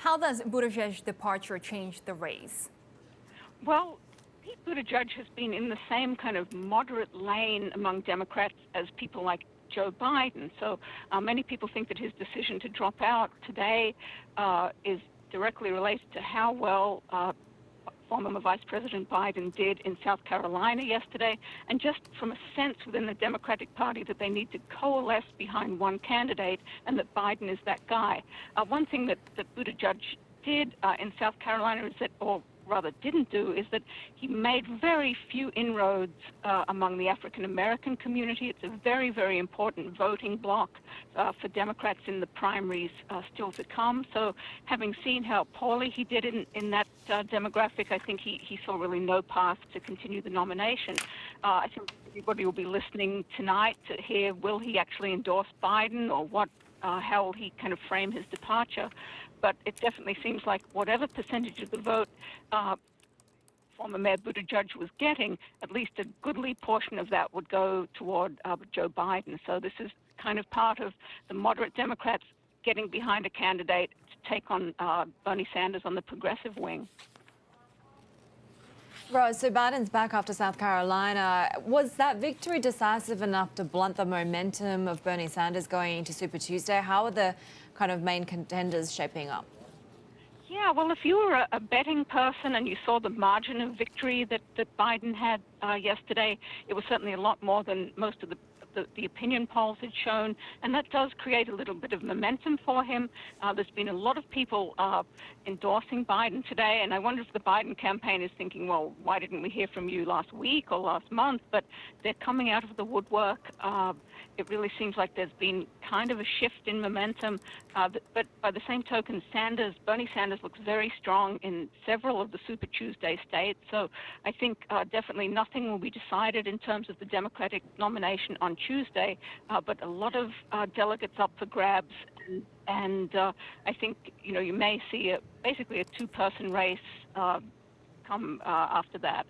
How does Buttigieg's departure change the race? Well, Pete Buttigieg has been in the same kind of moderate lane among Democrats as people like Joe Biden. So many people think that his decision to drop out today is directly related to how well former Vice President Biden did in South Carolina yesterday, and just from a sense within the Democratic Party that they need to coalesce behind one candidate and that Biden is that guy. One thing that Buttigieg did in South Carolina is that, or rather didn't do, is that he made very few inroads among the African-American community. It's a very, very important voting bloc for Democrats in the primaries still to come. So having seen how poorly he did in that demographic, I think he saw really no path to continue the nomination. I think everybody will be listening tonight to hear, will he actually endorse Biden, or what? How will he kind of frame his departure? But it definitely seems like whatever percentage of the vote former Mayor Buttigieg was getting, at least a goodly portion of that would go toward Joe Biden. So this is kind of part of the moderate Democrats getting behind a candidate to take on Bernie Sanders on the progressive wing. Rose, so Biden's back after South Carolina. Was that victory decisive enough to blunt the momentum of Bernie Sanders going into Super Tuesday? How are the kind of main contenders shaping up? Yeah, well, if you were a betting person and you saw the margin of victory that Biden had yesterday, it was certainly a lot more than most of the opinion polls had shown, and that does create a little bit of momentum for him. There's been a lot of people endorsing Biden today, and I wonder if the Biden campaign is thinking, well, why didn't we hear from you last week or last month? But they're coming out of the woodwork. It really seems like there's been kind of a shift in momentum, but by the same token, Bernie Sanders looks very strong in several of the Super Tuesday states, so I think definitely nothing will be decided in terms of the Democratic nomination on Tuesday, but a lot of delegates up for grabs, and I think you may see basically a two-person race come after that.